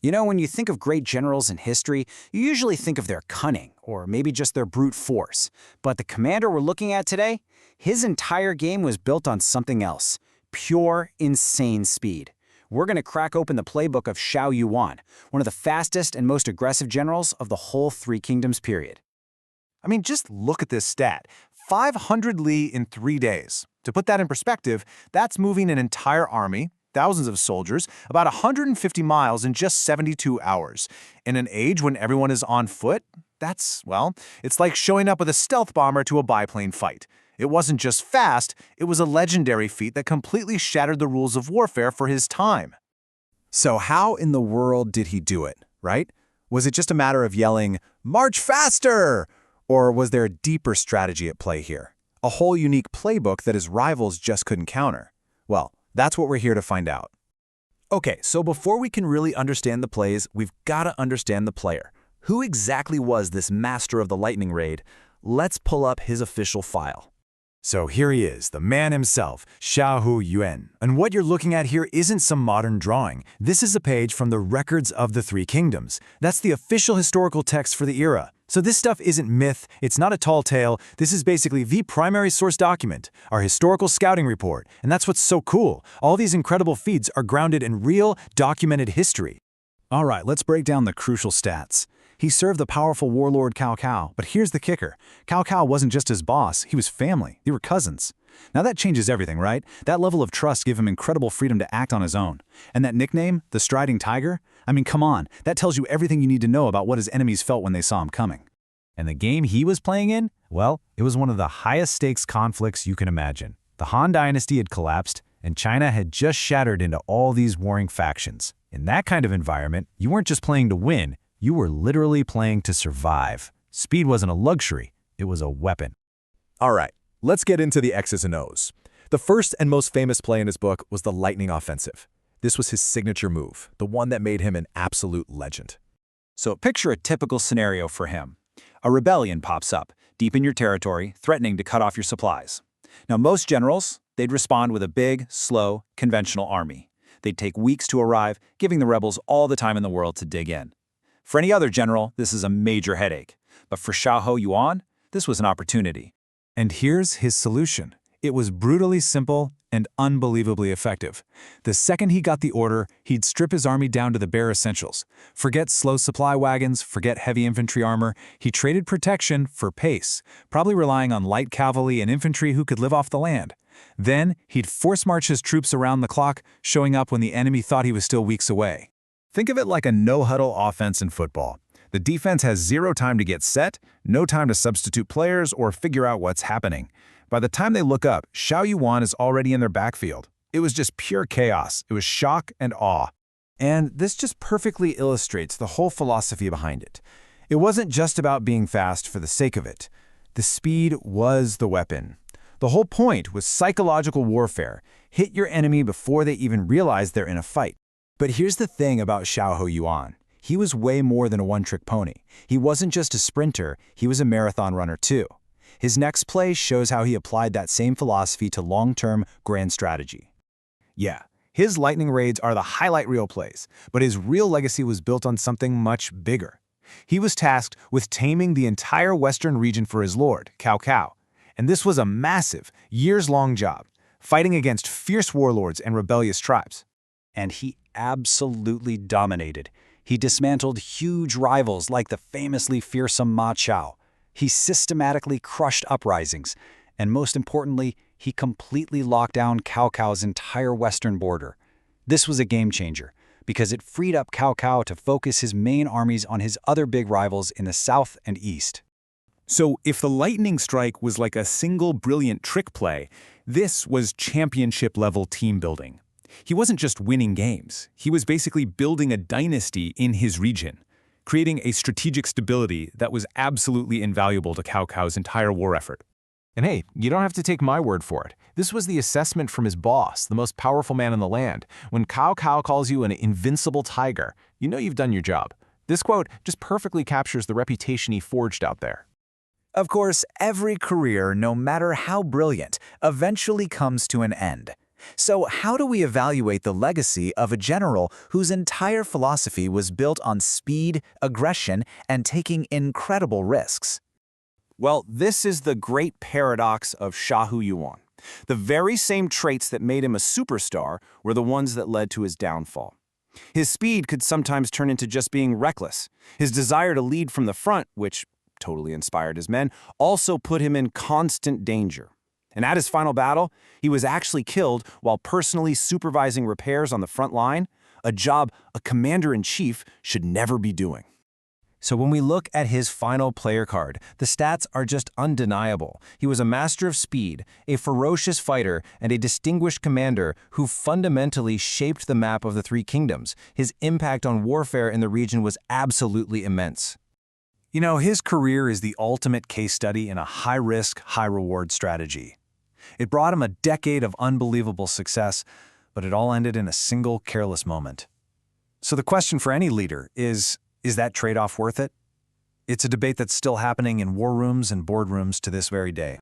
You know, when you think of great generals in history, you usually think of their cunning, or maybe just their brute force. But the commander we're looking at today, his entire game was built on something else. Pure, insane speed. We're going to crack open the playbook of Xiahou Yuan, one of the fastest and most aggressive generals of the whole Three Kingdoms period. I mean, just look at this stat. 500 li in 3 days. To put that in perspective, that's moving an entire army, thousands of soldiers, about 150 miles in just 72 hours. In an age when everyone is on foot, it's like showing up with a stealth bomber to a biplane fight. It wasn't just fast, it was a legendary feat that completely shattered the rules of warfare for his time. So how in the world did he do it, right? Was it just a matter of yelling, "March faster!" Or was there a deeper strategy at play here? A whole unique playbook that his rivals just couldn't counter? Well, that's what we're here to find out. Okay, so before we can really understand the plays, we've got to understand the player. Who exactly was this master of the lightning raid? Let's pull up his official file. So here he is, the man himself, Xiahou Yuan. And what you're looking at here isn't some modern drawing. This is a page from the Records of the Three Kingdoms. That's the official historical text for the era. So this stuff isn't myth, it's not a tall tale, this is basically the primary source document, our historical scouting report. And that's what's so cool. All these incredible feats are grounded in real, documented history. All right, let's break down the crucial stats. He served the powerful warlord Cao Cao, but here's the kicker. Cao Cao wasn't just his boss, he was family. They were cousins. Now that changes everything, right? That level of trust gave him incredible freedom to act on his own. And that nickname, the Striding Tiger? I mean, come on, that tells you everything you need to know about what his enemies felt when they saw him coming. And the game he was playing in? Well, it was one of the highest stakes conflicts you can imagine. The Han Dynasty had collapsed, and China had just shattered into all these warring factions. In that kind of environment, you weren't just playing to win, you were literally playing to survive. Speed wasn't a luxury, it was a weapon. All right, let's get into the X's and O's. The first and most famous play in his book was the Lightning Offensive. This was his signature move, the one that made him an absolute legend. So picture a typical scenario for him. A rebellion pops up, deep in your territory, threatening to cut off your supplies. Now most generals, they'd respond with a big, slow, conventional army. They'd take weeks to arrive, giving the rebels all the time in the world to dig in. For any other general, this is a major headache. But for Xiahou Yuan, this was an opportunity. And here's his solution. It was brutally simple and unbelievably effective. The second he got the order, he'd strip his army down to the bare essentials. Forget slow supply wagons, forget heavy infantry armor. He traded protection for pace, probably relying on light cavalry and infantry who could live off the land. Then, he'd force march his troops around the clock, showing up when the enemy thought he was still weeks away. Think of it like a no-huddle offense in football. The defense has zero time to get set, no time to substitute players or figure out what's happening. By the time they look up, Xiahou Yuan is already in their backfield. It was just pure chaos. It was shock and awe. And this just perfectly illustrates the whole philosophy behind it. It wasn't just about being fast for the sake of it. The speed was the weapon. The whole point was psychological warfare. Hit your enemy before they even realize they're in a fight. But here's the thing about Xiahou Yuan. He was way more than a one-trick pony. He wasn't just a sprinter, he was a marathon runner too. His next play shows how he applied that same philosophy to long-term grand strategy. Yeah, his lightning raids are the highlight reel plays, but his real legacy was built on something much bigger. He was tasked with taming the entire western region for his lord, Cao Cao. And this was a massive, years-long job, fighting against fierce warlords and rebellious tribes. And he absolutely dominated. He dismantled huge rivals like the famously fearsome Ma Chao. He systematically crushed uprisings. And most importantly, he completely locked down Cao Cao's entire western border. This was a game changer, because it freed up Cao Cao to focus his main armies on his other big rivals in the south and east. So if the lightning strike was like a single brilliant trick play, this was championship-level team building. He wasn't just winning games. He was basically building a dynasty in his region, creating a strategic stability that was absolutely invaluable to Cao Cao's entire war effort. And hey, you don't have to take my word for it. This was the assessment from his boss, the most powerful man in the land. When Cao Cao calls you an invincible tiger, you know you've done your job. This quote just perfectly captures the reputation he forged out there. Of course, every career, no matter how brilliant, eventually comes to an end. So how do we evaluate the legacy of a general whose entire philosophy was built on speed, aggression, and taking incredible risks? Well, this is the great paradox of Xiahou Yuan. The very same traits that made him a superstar were the ones that led to his downfall. His speed could sometimes turn into just being reckless. His desire to lead from the front, which totally inspired his men, also put him in constant danger. And at his final battle, he was actually killed while personally supervising repairs on the front line, a job a commander-in-chief should never be doing. So when we look at his final player card, the stats are just undeniable. He was a master of speed, a ferocious fighter, and a distinguished commander who fundamentally shaped the map of the Three Kingdoms. His impact on warfare in the region was absolutely immense. You know, his career is the ultimate case study in a high-risk, high-reward strategy. It brought him a decade of unbelievable success, but it all ended in a single careless moment. So the question for any leader is that trade-off worth it? It's a debate that's still happening in war rooms and boardrooms to this very day.